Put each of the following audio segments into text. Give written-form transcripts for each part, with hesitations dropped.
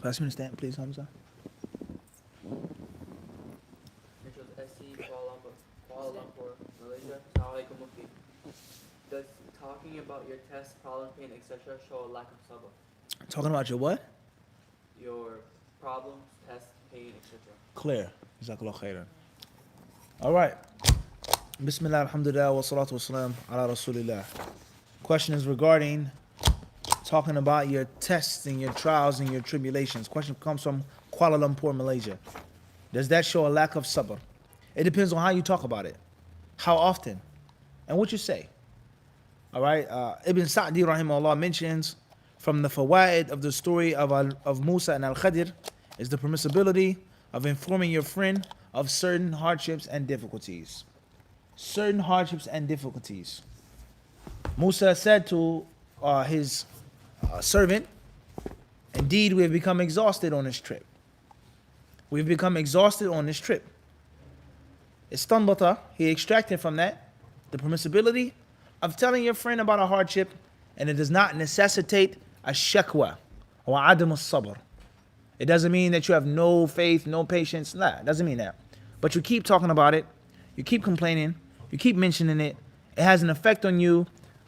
Pass me the stamp, please, Hamza. Mitchell's SC, Kuala Lumpur, Malaysia. Assalamualaikum Mufti. Does talking about your test, problem, pain, etc. show a lack of sabr? Talking about your what? Your problems, test, pain, etc. Clear. Jazakallah khairan. All right. Bismillah, alhamdulillah, wa salatu wa salam ala rasulillah. Question is regarding talking about your tests and your trials and your tribulations. Question comes from Kuala Lumpur, Malaysia. Does that show a lack of sabr? It depends on how you talk about it, how often, and what you say. All right. Ibn Sa'di rahimahullah mentions from the fawaid of the story of Musa and Al-Khadir is the permissibility of informing your friend of certain hardships and difficulties. Certain hardships and difficulties. Musa said to his servant, indeed, we have become exhausted on this trip. We've become exhausted on this trip. Istanbata, he extracted from that the permissibility of telling your friend about a hardship, and it does not necessitate a shakwa or adam al-sabr. It doesn't mean that you have no faith, no patience. Nah, it doesn't mean that. But you keep talking about it, you keep complaining, you keep mentioning it. It has an effect on you.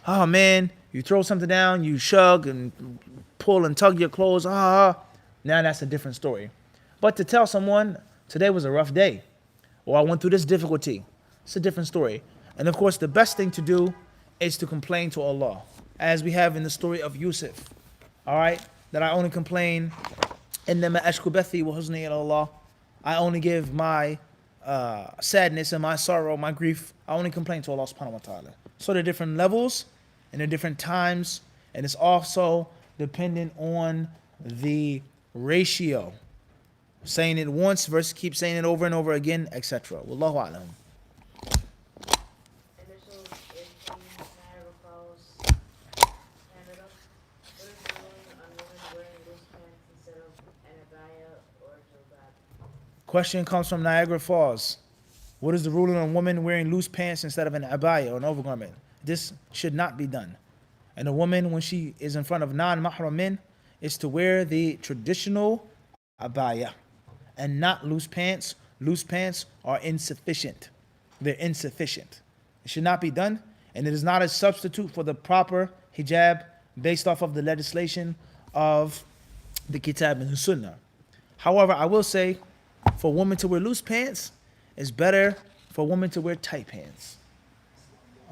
Oh man, you throw something down, you shrug and pull and tug your clothes. Now that's a different story. But to tell someone today was a rough day, or I went through this difficulty, it's a different story. And of course, the best thing to do is to complain to Allah, as we have in the story of Yusuf. All right, that I only complain. إنما أشكو بثي وحزني إلى الله. I only give my sadness and my sorrow, my grief. I only complain to Allah subhanahu wa ta'ala. So there are different levels and there are different times, and it's also dependent on the ratio. Saying it once versus keep saying it over and over again, etc. Wallahu a'lam. Initials is from Niagara Falls, Canada. What is the ruling on women wearing loose pants instead of an abaya or jilbab? Question comes from Niagara Falls. What is the ruling on women wearing loose pants instead of an abaya or an overgarment? This should not be done. And a woman, when she is in front of non-mahram men, is to wear the traditional abaya and not loose pants. Loose pants are insufficient. They're insufficient. It should not be done, and it is not a substitute for the proper hijab based off of the legislation of the Kitab and the Sunnah. However, I will say for women to wear loose pants, it's better for women to wear tight pants.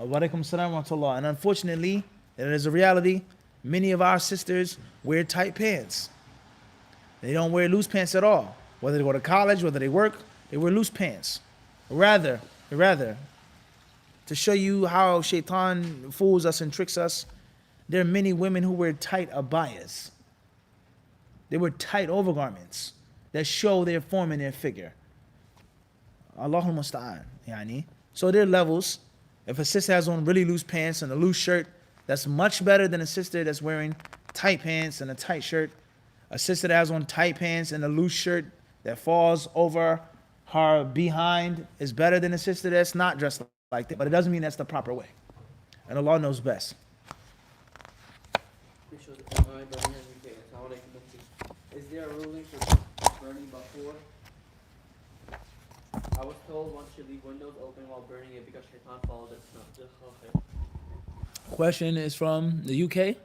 Walaikum salam wa rahmatullah. And unfortunately, it is a reality. Many of our sisters wear tight pants. They don't wear loose pants at all. Whether they go to college, whether they work, they wear loose pants. Rather, to show you how shaitan fools us and tricks us, there are many women who wear tight abayas. They wear tight overgarments that show their form and their figure. Allahul musta'an. Yani. So there are levels. If a sister has on really loose pants and a loose shirt, that's much better than a sister that's wearing tight pants and a tight shirt. A sister that has on tight pants and a loose shirt that falls over her behind is better than a sister that's not dressed like that. But it doesn't mean that's the proper way. And Allah knows best. Mitchell's MI, Birmingham, UK. Assalamualaikum Mufti. Is there a ruling for burning before? I was told one should leave windows open while burning it because shaitan follows it. Question is from the UK? Yes,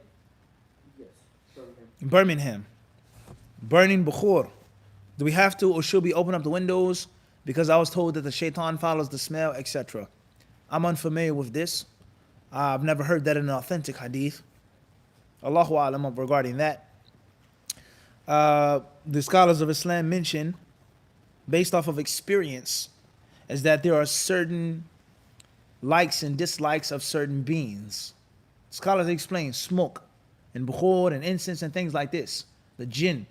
Birmingham. Birmingham. Burning bukhur. Do we have to or should we open up the windows? Because I was told that the shaitan follows the smell, etc. I'm unfamiliar with this. I've never heard that in an authentic hadith. Allahu a'lam regarding that. The scholars of Islam mention, based off of experience, is that there are certain likes and dislikes of certain beings. Scholars explain smoke and bukhur and incense and things like this. The jinn,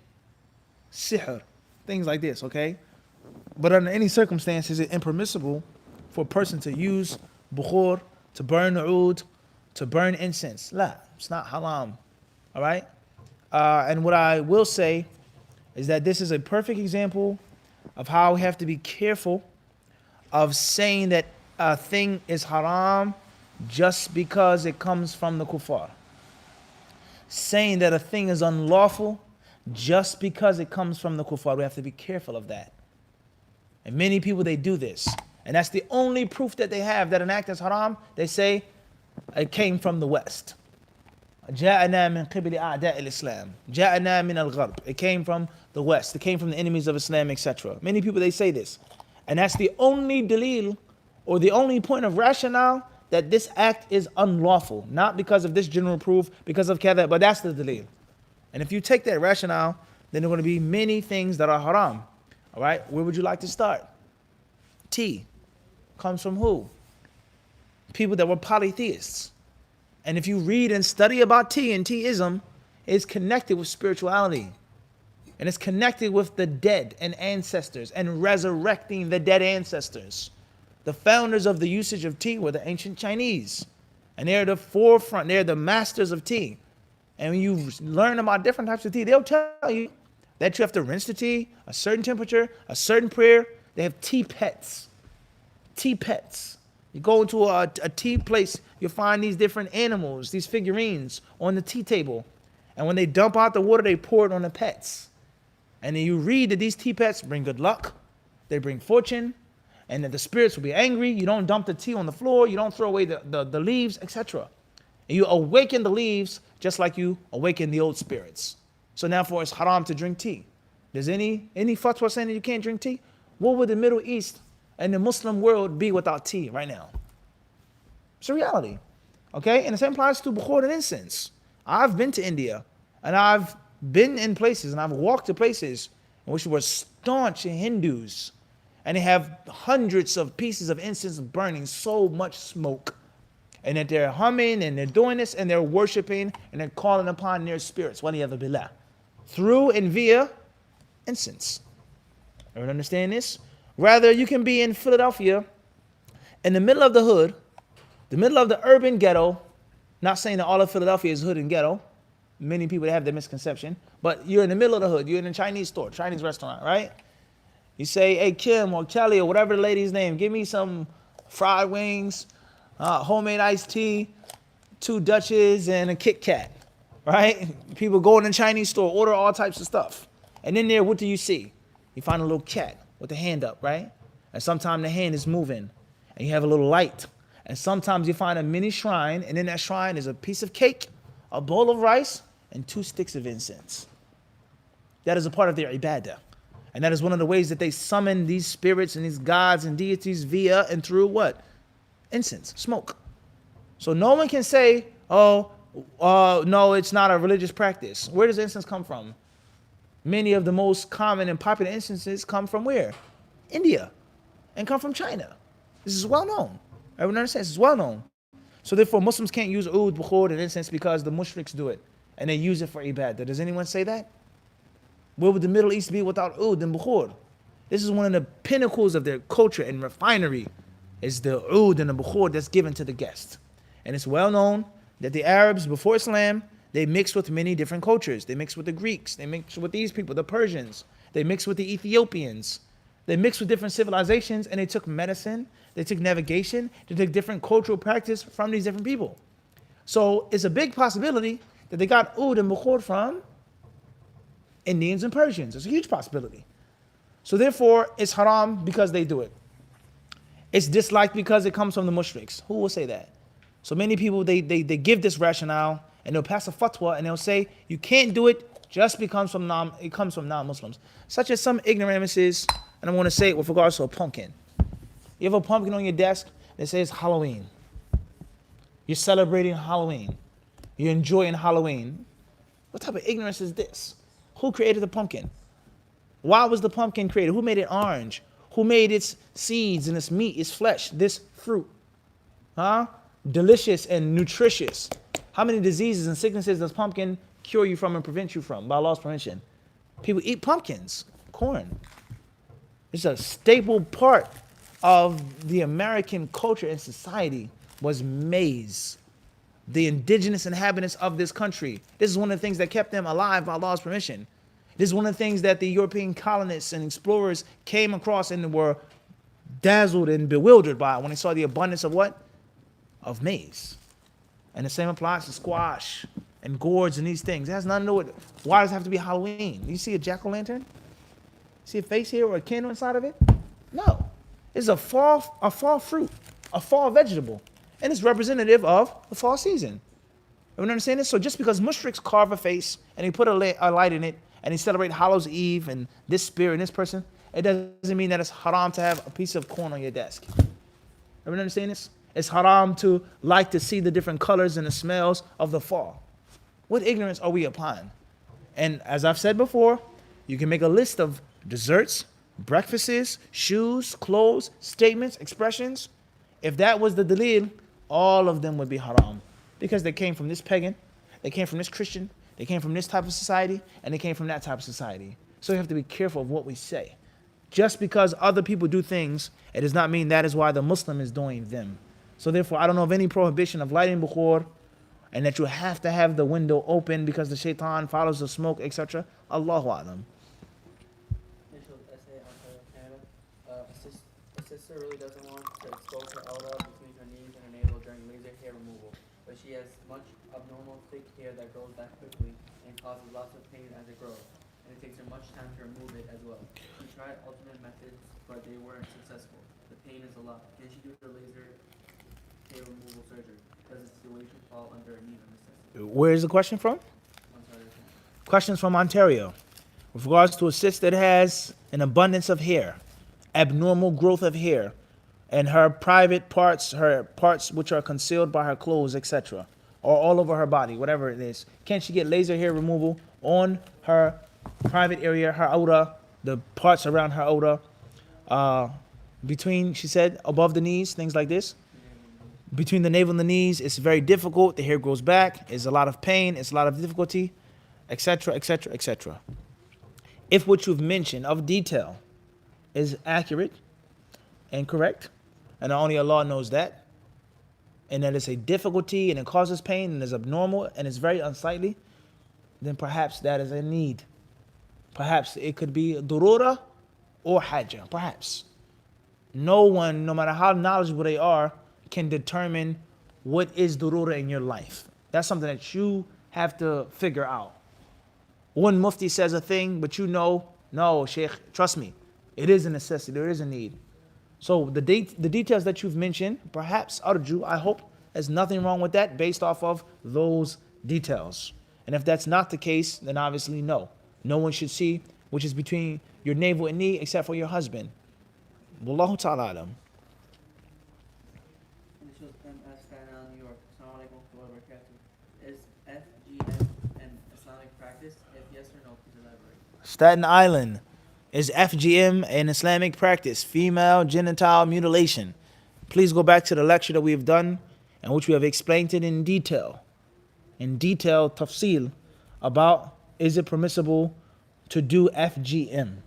sihr, things like this, okay? But under any circumstance, is it impermissible for a person to use bukhur, to burn oud, to burn incense? La, it's not haram, all right? And what I will say is that this is a perfect example of how we have to be careful of saying that a thing is haram just because it comes from the kuffar. Saying that a thing is unlawful just because it comes from the kuffar. We have to be careful of that. And many people, they do this. And that's the only proof that they have that an act is haram. They say it came from the West. جاءنا من قبل أعداء الإسلام. جاءنا من الغرب. It came from the West. It came from the enemies of Islam, etc. Many people, they say this. And that's the only dalil, or the only point of rationale, that this act is unlawful. Not because of this general proof, because of kada, but that's the dalil. And if you take that rationale, then there are going to be many things that are haram. All right, where would you like to start? Tea comes from who? People that were polytheists. And if you read and study about tea and teaism, it's connected with spirituality. And it's connected with the dead and ancestors and resurrecting the dead ancestors. The founders of the usage of tea were the ancient Chinese. And they're the forefront, they're the masters of tea. And when you learn about different types of tea, they'll tell you that you have to rinse the tea, a certain temperature, a certain prayer. They have tea pets. Tea pets. You go into a tea place, you'll find these different animals, these figurines on the tea table. And when they dump out the water, they pour it on the pets. And then you read that these tea pets bring good luck, they bring fortune, and that the spirits will be angry. You don't dump the tea on the floor, you don't throw away the leaves, etc. And you awaken the leaves just like you awaken the old spirits. So therefore it's haram to drink tea. There's any fatwa saying that you can't drink tea? What would the Middle East and the Muslim world be without tea right now? It's a reality. Okay? And the same applies to bukhur and incense. I've been to India, and I've been in places, and I've walked to places in which were staunch Hindus, and they have hundreds of pieces of incense burning, so much smoke, and that they're humming and they're doing this and they're worshiping and they're calling upon their spirits, waliyadhu billah, through and via incense. Everyone understand this? Rather, you can be in Philadelphia, in the middle of the hood, the middle of the urban ghetto. Not saying that all of Philadelphia is hood and ghetto. Many people have that misconception. But you're in the middle of the hood. You're in a Chinese store, Chinese restaurant, right? You say, hey, Kim or Kelly or whatever the lady's name, give me some fried wings, homemade iced tea, 2 Dutches, and a Kit Kat, right? People go in the Chinese store, order all types of stuff. And in there, what do you see? You find a little cat with the hand up, right? And sometimes the hand is moving, and you have a little light. And sometimes you find a mini shrine, and in that shrine is a piece of cake, a bowl of rice, and 2 sticks of incense. That is a part of their ibadah. And that is one of the ways that they summon these spirits and these gods and deities via and through what? Incense, smoke. So no one can say, no, it's not a religious practice. Where does incense come from? Many of the most common and popular incenses come from where? India. And come from China. This is well known. Everyone understands this is well known. So therefore Muslims can't use oud, bukhur, and incense because the mushriks do it. And they use it for ibadah. Does anyone say that? Where would the Middle East be without oud and bukhur? This is one of the pinnacles of their culture and refinery, is the oud and the bukhur that's given to the guest. And it's well known that the Arabs before Islam, they mixed with many different cultures. They mixed with the Greeks. They mixed with these people, the Persians. They mixed with the Ethiopians. They mixed with different civilizations, and they took medicine, they took navigation, they took different cultural practice from these different people. So it's a big possibility that they got oud and bukhur from Indians and Persians. It's a huge possibility. So therefore, it's haram because they do it. It's disliked because it comes from the mushriks. Who will say that? So many people, they give this rationale, and they'll pass a fatwa, and they'll say, you can't do it just because it comes from non-Muslims. Such as some ignoramuses, and I want to say it with regards to a pumpkin. You have a pumpkin on your desk that says Halloween. You're celebrating Halloween. You're enjoying Halloween. What type of ignorance is this? Who created the pumpkin? Why was the pumpkin created? Who made it orange? Who made its seeds and its meat, its flesh, this fruit? Delicious and nutritious. How many diseases and sicknesses does pumpkin cure you from and prevent you from by Allah's permission? People eat pumpkins, corn. It's a staple part of the American culture and society was maize. The indigenous inhabitants of this country. This is one of the things that kept them alive by Allah's permission. This is one of the things that the European colonists and explorers came across and were dazzled and bewildered by when they saw the abundance of what? Of maize. And the same applies to squash and gourds and these things. It has nothing to do with, why does it have to be Halloween? You see a jack-o'-lantern? See a face here or a candle inside of it? No. It's a fall fruit, a fall vegetable. And it's representative of the fall season. Everyone understand this? So just because mushriks carve a face and they put a light in it and they celebrate Hallows Eve and this spirit and this person, it doesn't mean that it's haram to have a piece of corn on your desk. Everyone understand this? It's haram to like to see the different colors and the smells of the fall. What ignorance are we applying? And as I've said before, you can make a list of desserts, breakfasts, shoes, clothes, statements, expressions. If that was the dalil, all of them would be haram. Because they came from this pagan, they came from this Christian, they came from this type of society, and they came from that type of society. So you have to be careful of what we say. Just because other people do things, it does not mean that is why the Muslim is doing them. So therefore, I don't know of any prohibition of lighting bukhur, and that you have to have the window open because the shaitan follows the smoke, etc. Allahu A'lam. Initial essay on Canada. A sister really doesn't want to expose her aura between her knees and her navel during laser hair removal, but she has much abnormal thick hair that grows back quickly and causes lots of pain as it grows, and it takes her much time to remove it as well. She tried alternate methods, but they weren't successful. The pain is a lot. Can she do the laser hair removal surgery? Does the situation fall under a need of necessity? Where is the question from? I'm sorry. Questions from Ontario. With regards to a sister that has an abundance of hair, abnormal growth of hair, and her private parts, her parts which are concealed by her clothes, etc., or all over her body, whatever it is, can she get laser hair removal on her private area, her aura, the parts around her aura, between, she said, above the knees, things like this? Between the navel and the knees, it's very difficult. The hair grows back. It's a lot of pain. It's a lot of difficulty, etc., etc., etc. If what you've mentioned of detail is accurate and correct, and only Allah knows that, and that it's a difficulty and it causes pain and is abnormal and it's very unsightly, then perhaps that is a need. Perhaps it could be durura or hajjah. Perhaps. No one, no matter how knowledgeable they are, can determine what is durura in your life. That's something that you have to figure out. One mufti says a thing, but you know, no, Sheikh, trust me, it is a necessity, there is a need. So the details that you've mentioned, perhaps arju, I hope, there's nothing wrong with that based off of those details. And if that's not the case, then obviously no. No one should see which is between your navel and knee except for your husband. Wallahu ta'ala alam. Initials MS Staten Island, New York. Assalamu alaikum wa barakatuh. Is FGM an Islamic practice? If yes or no, please elaborate. Staten Island. Is FGM an Islamic practice? Female genital mutilation. Please go back to the lecture that we have done in which we have explained it in detail. In detail, tafsil, about is it permissible to do FGM?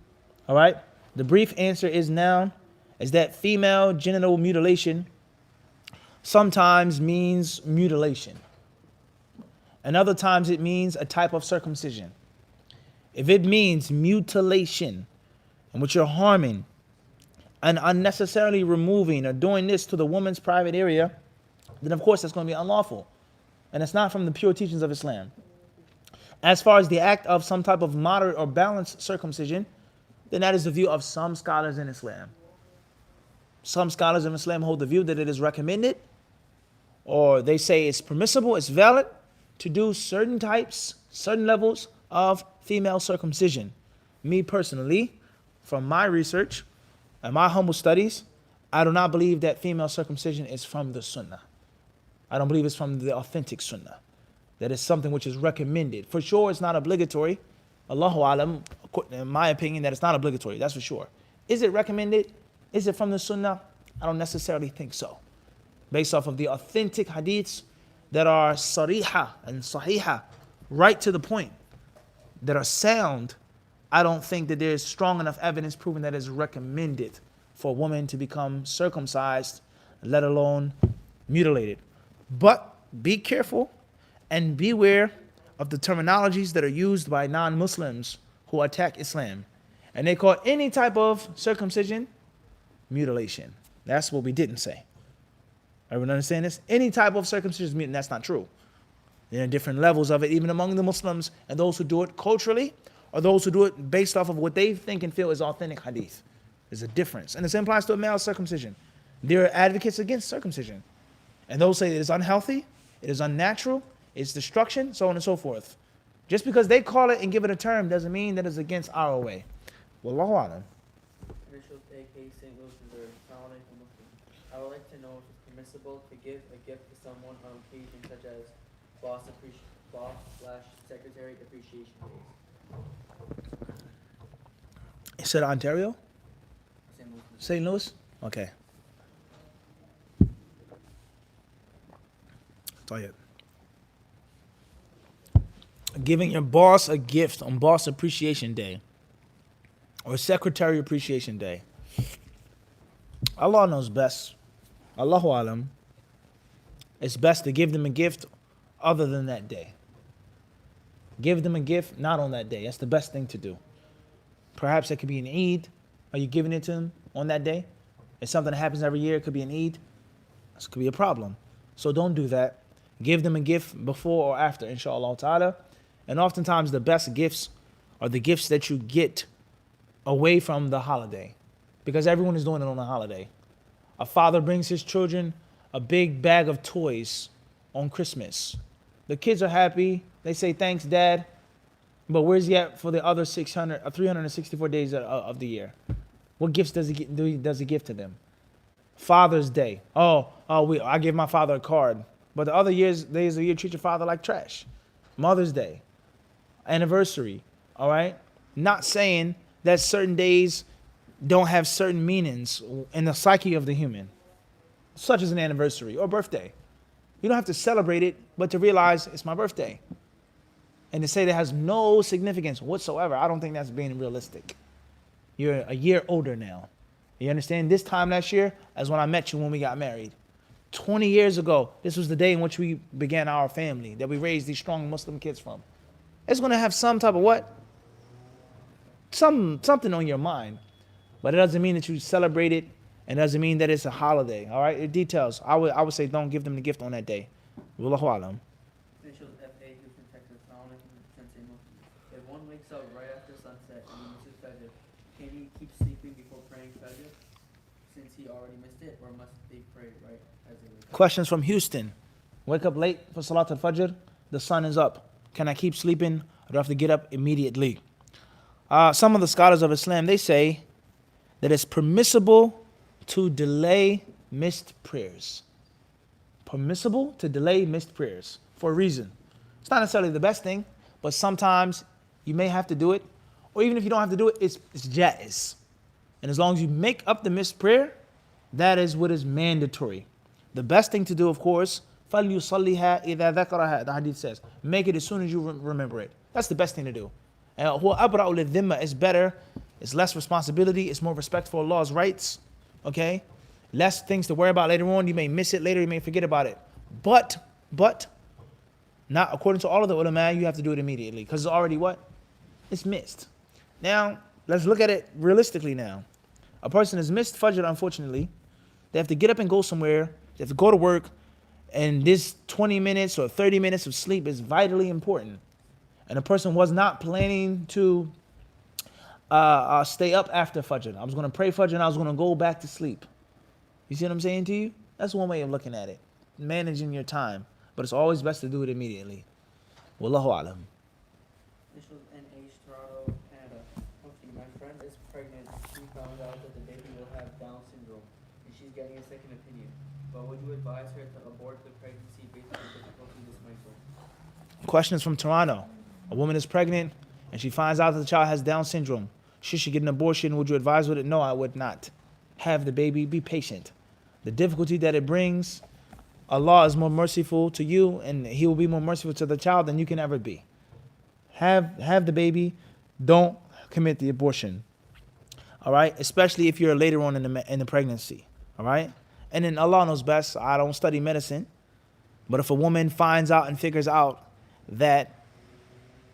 All right? The brief answer is now, is that female genital mutilation sometimes means mutilation. And other times it means a type of circumcision. If it means mutilation, in which you're harming and unnecessarily removing or doing this to the woman's private area, then of course that's going to be unlawful. And it's not from the pure teachings of Islam. As far as the act of some type of moderate or balanced circumcision, then that is the view of some scholars in Islam. Some scholars in Islam hold the view that it is recommended, or they say it's permissible, it's valid, to do certain types, certain levels of female circumcision. Me personally, from my research and my humble studies, I do not believe that female circumcision is from the Sunnah. I don't believe it's from the authentic Sunnah. That is something which is recommended. For sure, it's not obligatory. Allahu alam, in my opinion, that it's not obligatory. That's for sure. Is it recommended? Is it from the Sunnah? I don't necessarily think so. Based off of the authentic hadiths that are sariha and sahiha, right to the point, that are sound, I don't think that there's strong enough evidence proving that it's recommended for a woman to become circumcised, let alone mutilated. But be careful and beware of the terminologies that are used by non-Muslims who attack Islam. And they call any type of circumcision mutilation. That's what we didn't say. Everyone understand this? Any type of circumcision, that's not true. There are different levels of it, even among the Muslims, and those who do it culturally, or those who do it based off of what they think and feel is authentic hadith. There's a difference. And the same applies to a male circumcision. There are advocates against circumcision. And those say it is unhealthy, it is unnatural, it's destruction, so on and so forth. Just because they call it and give it a term doesn't mean that it's against our way. Wallahu alam. Initials AK St. Louis, Missouri. Assalamu alaikum, Muslim. I would like to know if it's permissible to give a gift to someone on occasion such as boss/secretary appreciation days. You said Ontario? St. Louis, Missouri. St. Louis? Okay. طيب. Giving your boss a gift on Boss Appreciation Day or Secretary Appreciation Day. Allah knows best. Allahu alam. It's best to give them a gift other than that day. Give them a gift not on that day. That's the best thing to do. Perhaps it could be an Eid. Are you giving it to them on that day? It's something that happens every year. It could be an Eid. This could be a problem. So don't do that. Give them a gift before or after, inshallah ta'ala. And oftentimes the best gifts are the gifts that you get away from the holiday, because everyone is doing it on a holiday. A father brings his children a big bag of toys on Christmas. The kids are happy. They say, thanks, Dad. But where's he at for the other 364 days of the year? What gifts does he give to them? Father's Day. I give my father a card. But the other days of the year, treat your father like trash. Mother's Day. Anniversary. All right? Not saying that certain days don't have certain meanings in the psyche of the human, such as an anniversary or birthday. You don't have to celebrate it, but to realize it's my birthday. And to say that has no significance whatsoever, I don't think that's being realistic. You're a year older now. You understand? This time last year is when I met you when we got married. 20 years ago, this was the day in which we began our family, that we raised these strong Muslim kids from. It's going to have some type of what? Something on your mind. But it doesn't mean that you celebrate it, and it doesn't mean that it's a holiday. All right? It details. I would say don't give them the gift on that day. Wallahu alam. Initials FA, Houston, Texas. Assalamu alaikum, Sensei Muslim. If one wakes up right after sunset and he misses Fajr, can he keep sleeping before praying Fajr since he already missed it, or must they pray right as they wake up? Questions from Houston. Wake up late for Salat al-Fajr. The sun is up. Can I keep sleeping, or do I have to get up immediately? Some of the scholars of Islam, they say that it's permissible to delay missed prayers. Permissible to delay missed prayers for a reason. It's not necessarily the best thing, but sometimes you may have to do it. Or even if you don't have to do it, it's jaiz. And as long as you make up the missed prayer, that is what is mandatory. The best thing to do, of course, فَلْيُصَلِّهَا إِذَا ذَكَرَهَا, the hadith says. Make it as soon as you remember it. That's the best thing to do. And هُوَ أَبْرَأُ لِلذِّمَّةِ is better. It's less responsibility. It's more respect for Allah's rights. Okay? Less things to worry about later on. You may miss it later. You may forget about it. But, not according to all of the ulama, you have to do it immediately. Because it's already what? It's missed. Now, let's look at it realistically now. A person has missed Fajr, unfortunately. They have to get up and go somewhere. They have to go to work. And this 20 minutes or 30 minutes of sleep is vitally important. And a person was not planning to stay up after Fajr. I was going to pray Fajr and I was going to go back to sleep. You see what I'm saying to you? That's one way of looking at it. Managing your time. But it's always best to do it immediately. Wallahu alam. Initials NH, Toronto, Canada. Okay, my friend is pregnant. She found out that the baby will have Down syndrome, and she's getting a second opinion. But would you advise her to abort the pregnancy based on the difficulty this might bring? Questions from Toronto. A woman is pregnant and she finds out that the child has Down syndrome. Should she get an abortion? Would you advise with it? No, I would not. Have the baby. Be patient. The difficulty that it brings, Allah is more merciful to you and He will be more merciful to the child than you can ever be. Have the baby. Don't commit the abortion. All right? Especially if you're later on in the pregnancy. All right? And then Allah knows best. I don't study medicine. But if a woman finds out and figures out that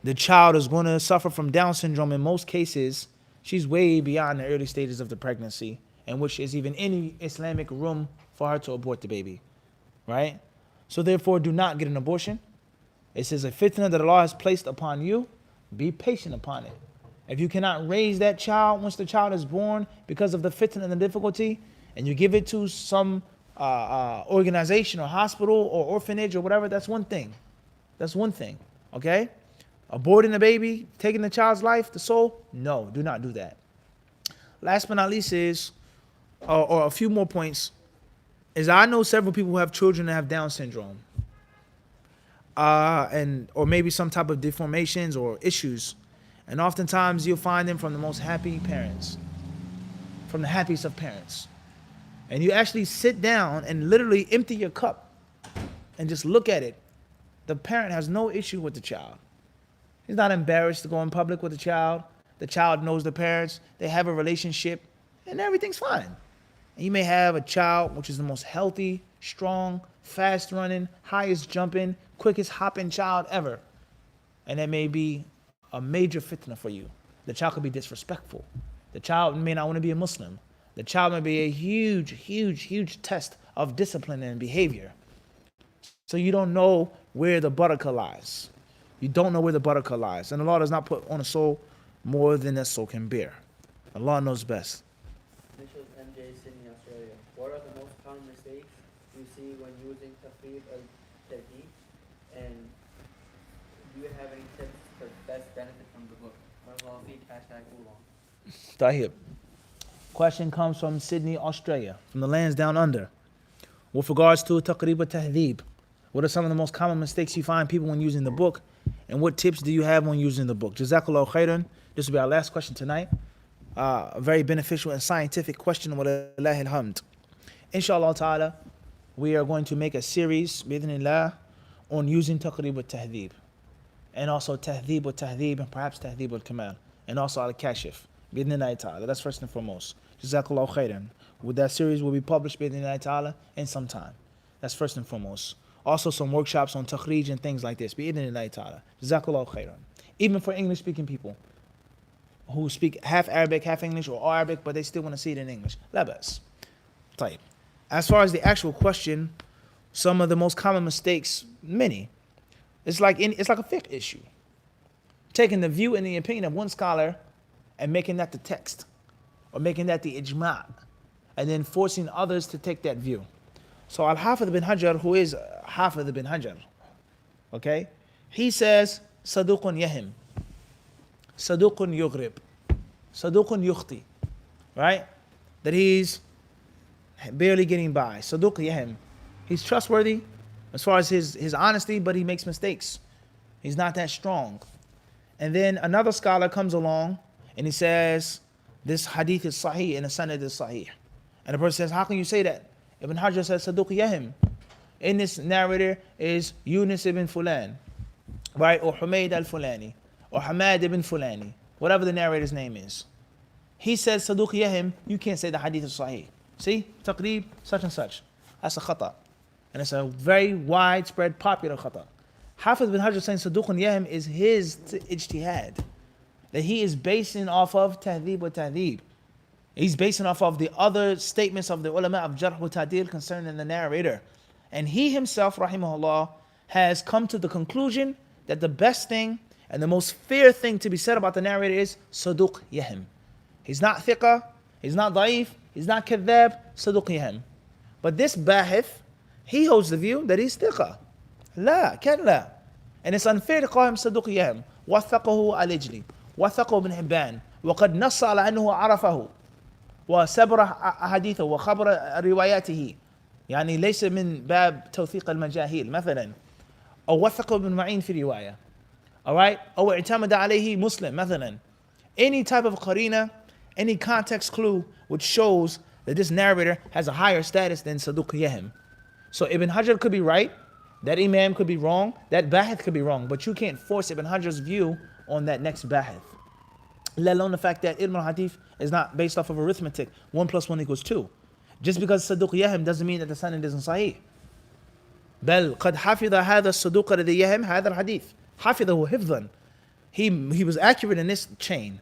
the child is going to suffer from Down syndrome, in most cases, she's way beyond the early stages of the pregnancy, in which is even any Islamic room for her to abort the baby. Right? So therefore, do not get an abortion. It says a fitna that Allah has placed upon you, be patient upon it. If you cannot raise that child once the child is born because of the fitna and the difficulty, and you give it to some organization or hospital or orphanage or whatever, that's one thing. That's one thing, okay? Aborting the baby, taking the child's life, the soul, no, do not do that. Last but not least is, or a few more points, is I know several people who have children that have Down syndrome. Or maybe some type of deformations or issues. And oftentimes you'll find them from the most happy parents, from the happiest of parents. And you actually sit down and literally empty your cup and just look at it. The parent has no issue with the child. He's not embarrassed to go in public with the child. The child knows the parents. They have a relationship and everything's fine. And you may have a child which is the most healthy, strong, fast running, highest jumping, quickest hopping child ever. And that may be a major fitna for you. The child could be disrespectful. The child may not want to be a Muslim. The child may be a huge test of discipline and behavior. So you don't know where the barakah lies. You don't know where the barakah lies. And Allah does not put on a soul more than that soul can bear. Allah knows best. Initials MJ, Sydney, Australia. What are the most common mistakes you see when using tafreed al-tadheeb? And do you have any tips for best benefit from the book? #Oolong. Tahib. Question comes from Sydney, Australia, from the lands down under. With regards to taqreeb al-tahdhib, what are some of the most common mistakes you find people when using the book? And what tips do you have when using the book? Jazakallahu khairan. This will be our last question tonight. A very beneficial and scientific question. Walillahi alhamd. Inshallah ta'ala, we are going to make a series, bi'idhnillah, on using taqreeb al-tahdhib. And also tahdhib al-tahdhib and perhaps tahdhib al-kamal. And also al-kashif. Bi'idhnillah ta'ala. That's first and foremost. Jazakallahu khairan. With that series will be published bi'idhnillah ta'ala in some time. That's first and foremost. Also some workshops on takhrij and things like this. Bi'idhnillah ta'ala. Jazakallahu khairan. Even for English speaking people who speak half Arabic, half English, or all Arabic, but they still want to see it in English. Labas. Type. As far as the actual question, some of the most common mistakes, many. It's like a fiqh issue. Taking the view and the opinion of one scholar and making that the text, or making that the ijma', and then forcing others to take that view. So Al-Hafidh ibn Hajar, who is Hafidh ibn Hajar, okay, he says, Saduqun yahim, Saduqun yughrib, Saduqun yukhti, right? That he's barely getting by. Saduq yahim. He's trustworthy as far as his honesty, but he makes mistakes. He's not that strong. And then another scholar comes along and he says, this hadith is sahih and the sanad is sahih. And the person says, how can you say that? Ibn Hajar says, Saduq yahim. In this narrator is Yunus ibn Fulan, right? Or Humayd al-Fulani, or Hamad ibn Fulani, whatever the narrator's name is. He says, Saduq yahim, you can't say the hadith is sahih. See? Taqreeb, such and such. That's a khata. And it's a very widespread, popular khata. Hafiz ibn Hajar saying Saduqun yahim is his ijtihad. That he is basing off of tahdhib wa tahdhib. He's basing off of the other statements of the ulama of jarh wa ta'dil concerning the narrator. And he himself, rahimahullah, has come to the conclusion that the best thing and the most fair thing to be said about the narrator is Saduq yahim. He's not thiqah, he's not da'if, he's not kadhab, Saduq yahim. But this bahith, he holds the view that he's thiqah. La, can la. And it's unfair to call him Saduq yahim. وثقه الإجلي وثقه ابن حبان وقد نص على أنه عرفه وسبر حديثه وخبر رواياته يعني ليس من باب توثيق المجاهيل مثلا أو وثقه ابن معين في رواية, alright, أو اعتمد عليه مسلم مثلا. Any type of qarina, any context clue which shows that this narrator has a higher status than Saduq yahim. So Ibn Hajar could be right, that Imam could be wrong, that bahith could be wrong, but you can't force Ibn Hajar's view on that next bahith. Let alone the fact that Ilm al-Hadith is not based off of arithmetic, 1 + 1 = 2. Just because Saduq yahim doesn't mean that the sanad isn't sahih. بل قد حفظ هذا الصدوق الذي يهم هذا الحديث. حفظه حفظا. He was accurate in this chain.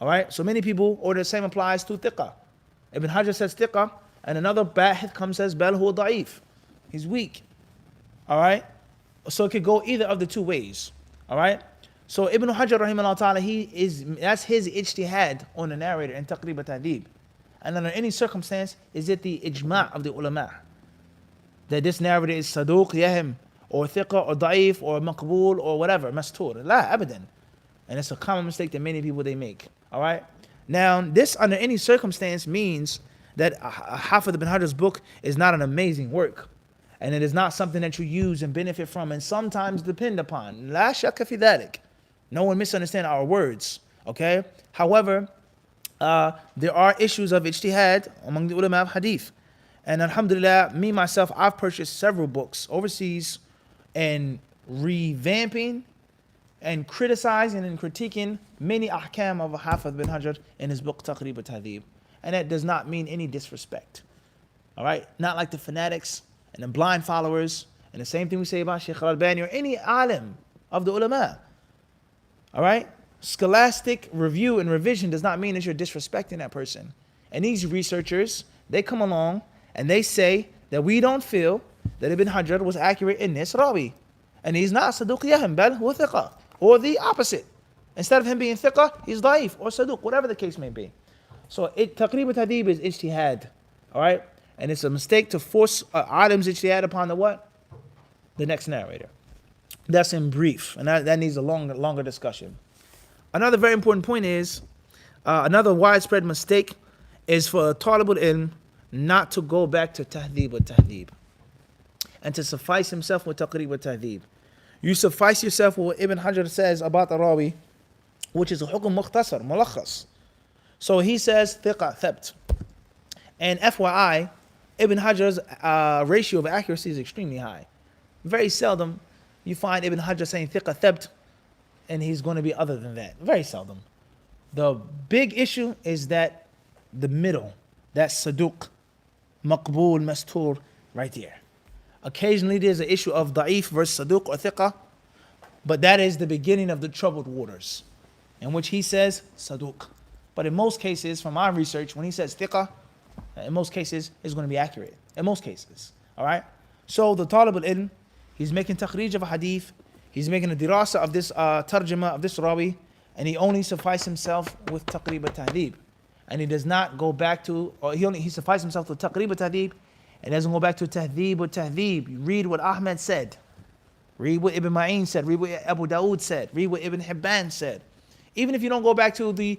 Alright, so many people, or the same applies to thiqah. Ibn Hajar says thiqah, and another bahith comes says bal huwa da'if. He's weak. Alright? So it could go either of the two ways. All right. So Ibn Hajar rahimahullah ta'ala, that's his ijtihad on the narrator in Taqrib al-Tahdhib. And under any circumstance, is it the ijma' of the ulama that this narrator is saduq, yahim, or thiqa, or da'if, or maqbool, or whatever, mastur? La, abadan. And it's a common mistake that many people they make. All right. Now, this under any circumstance means that Hafidh ibn Hajar's book is not an amazing work. And it is not something that you use and benefit from and sometimes depend upon. La shakka fi dhalik. No one misunderstand our words. Okay? However, there are issues of ijtihad among the ulama of hadith. And alhamdulillah, me myself, I've purchased several books overseas and revamping and criticizing and critiquing many ahkam of Hafidh ibn Hajar in his book Taqrib al-Tahdhib. And that does not mean any disrespect. All right? Not like the fanatics and the blind followers, and the same thing we say about Shaykh al-Albani or any alim of the ulama. All right? Scholastic review and revision does not mean that you're disrespecting that person. And these researchers, they come along and they say that we don't feel that Ibn Hajar was accurate in this rawi. And he's not saduq yahim, bal huwa thiqa. Or the opposite. Instead of him being thiqa, he's daif or saduq, whatever the case may be. So Taqrib al-Tahdhib is ijtihad. All right? And it's a mistake to force items ijtihad upon the what? The next narrator. That's in brief. And that needs a longer discussion. Another very important point is, another widespread mistake is for a talibul ilm not to go back to tahdhib or tahdhib. And to suffice himself with taqrib or tahdhib. You suffice yourself with what Ibn Hajar says about the rawi, which is a hukm mukhtasar, mulakhas. So he says, thiqa, thabt. And FYI, Ibn Hajar's ratio of accuracy is extremely high. Very seldom you find Ibn Hajar saying thiqa, thabt, and he's going to be other than that. Very seldom. The big issue is that the middle, that saduq, maqbool, mastur, right there. Occasionally there's an issue of da'if versus saduq or thiqa, but that is the beginning of the troubled waters, in which he says saduq. But in most cases, from my research, when he says thiqa, in most cases, it's going to be accurate. In most cases. All right? So the talib al-ilm, he's making takhrij of a hadith, he's making a dirasa of this tarjama of this rawi, and he only suffices himself with taqrib al-tahdhib. And he does not go back to, or he suffices himself with taqrib al-tahdhib, and doesn't go back to tahdhib or tahdhib. You read what Ahmed said. Read what Ibn Ma'in said. Read what Abu Dawood said. Read what Ibn Hibban said. Even if you don't go back to the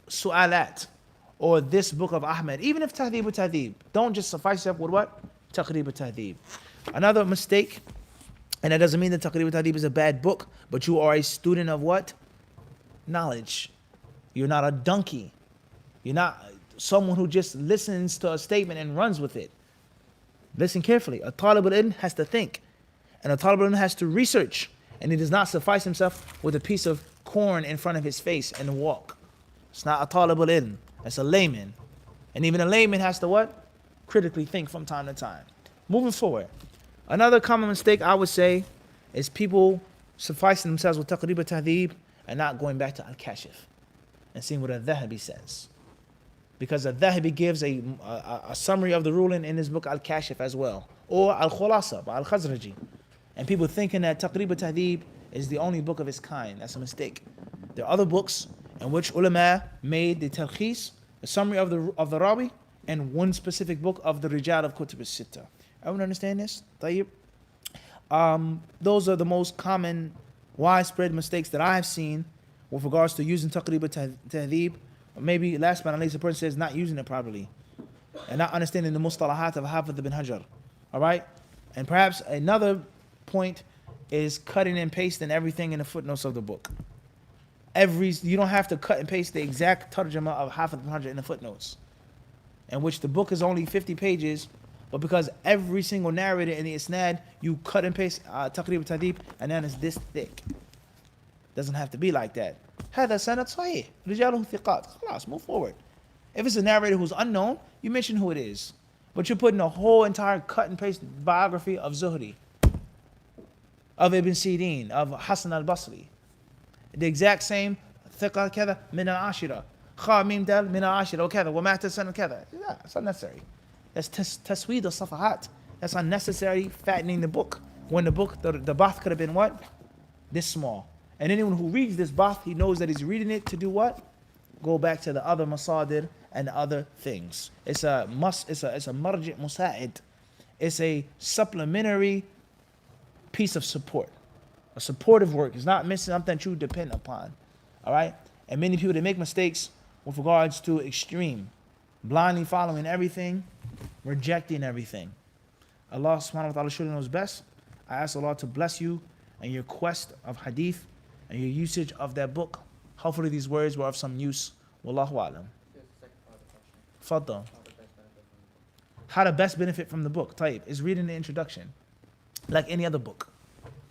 su'alat, or this book of Ahmed, even if tahdhib or tahdhib, don't just suffice yourself with what? Taqrib or tahdhib. Another mistake, and that doesn't mean that Taqrib or tahdhib is a bad book, but you are a student of what? Knowledge. You're not a donkey. You're not someone who just listens to a statement and runs with it. Listen carefully. A talib al-ilm has to think, and a talib al-ilm has to research, and he does not suffice himself with a piece of corn in front of his face and walk. It's not a talib al-ilm. It's a layman. And even a layman has to what? Critically think from time to time. Moving forward. Another common mistake I would say is people sufficing themselves with taqrib al-tahdhib and not going back to al-kashif and seeing what al-dhahabi says. Because al-dhahabi gives a summary of the ruling in his book al-kashif as well. Or al-khulasa by al-khazraji. And people thinking that taqrib al-tahdhib is the only book of its kind. That's a mistake. There are other books in which ulama made the talkhis, the summary of the rawi, and one specific book of the rijal of kutub al-sitta. Everyone understand this? Tayyib? Those are the most common widespread mistakes that I have seen with regards to using taqrib al-tahdhib. Maybe last but not least, the person says not using it properly and not understanding the mustalahat of Hafidh ibn Hajar. All right? And perhaps another point is cutting and pasting everything in the footnotes of the book. You don't have to cut and paste the exact tarjama of Hafidh ibn Hajar in the footnotes, in which the book is only 50 pages, but because every single narrator in the isnad, you cut and paste taqrib al-tahdhib, and then it's this thick. Doesn't have to be like that. هذا سند صحيح رجاله ثقات. خلاص, move forward. If it's a narrator who's unknown, you mention who it is. But you're putting a whole entire cut and paste biography of Zuhri, of Ibn Sirin, of Hassan al-Basri. The exact same ثقة كذا من العاشرة خا ميم دال من العاشرة وكذا ومات سنة كذا. Yeah, it's unnecessary. That's tasweed al-safahat. That's unnecessary fattening the book. when the book, the bath could have been what? This small. And anyone who reads this bath, he knows that he's reading it to do what? Go back to the other masadir and other things. It's a marji' musa'id. It's a supplementary piece of support. A supportive work. It's not missing something that you depend upon. All right? And many people, they make mistakes with regards to extreme. Blindly following everything, rejecting everything. Allah subhanahu wa ta'ala surely knows best. I ask Allah to bless you and your quest of hadith and your usage of that book. Hopefully these words were of some use. Wallahu a'lam. Here's the second part of the question. Faddal. How to best benefit from the book. How to best benefit from the book. Tayyib is reading the introduction. Like any other book.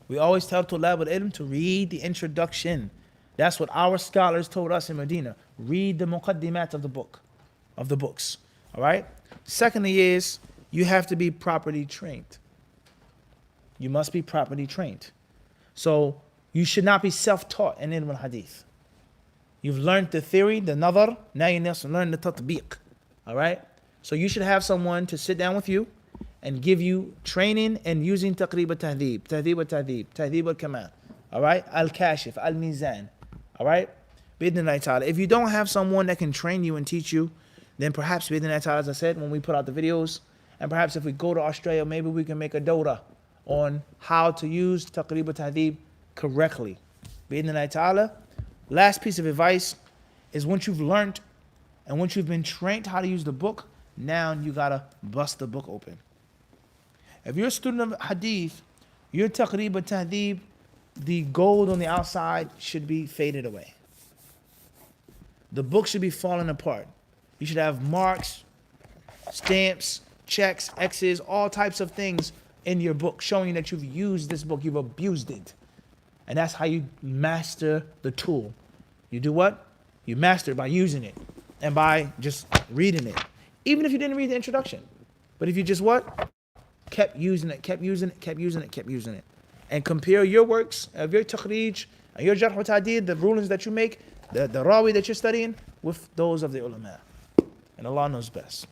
We always tell Tulab al-Ilm to read the introduction. That's what our scholars told us in Medina. Read the muqaddimat of the book. Of the books. Alright? Secondly is you have to be properly trained. You must be properly trained. So you should not be self-taught in ilm al-hadith. You've learned the theory, the nadar, now you need to learn the tatbiq. Alright? So you should have someone to sit down with you and give you training in using taqrib al-tahdhib, tahdhib al-tahdhib, tahdhib al-kamal. Alright? Al-kashif, al-mizan. Alright? Bidnillahi ta'ala. If you don't have someone that can train you and teach you, then perhaps bidnillahi ta'ala, as I said, when we put out the videos, and perhaps if we go to Australia, maybe we can make a dawrah on how to use taqrib al-tahdhib correctly. Bidnillahi ta'ala. Last piece of advice is once you've learned and once you've been trained how to use the book, now you gotta bust the book open. If you're a student of hadith, your taqrib al-tahdhib, the gold on the outside should be faded away. The book should be falling apart. You should have marks, stamps, checks, X's, all types of things in your book showing that you've used this book, you've abused it. And that's how you master the tool. You do what? You master it by using it and by just reading it. Even if you didn't read the introduction. But if you just what? Kept using it, kept using it, kept using it, kept using it. And compare your works of your takhrij and your jarh wa ta'deel, the rulings that you make, the rawi that you're studying, with those of the ulama. And Allah knows best.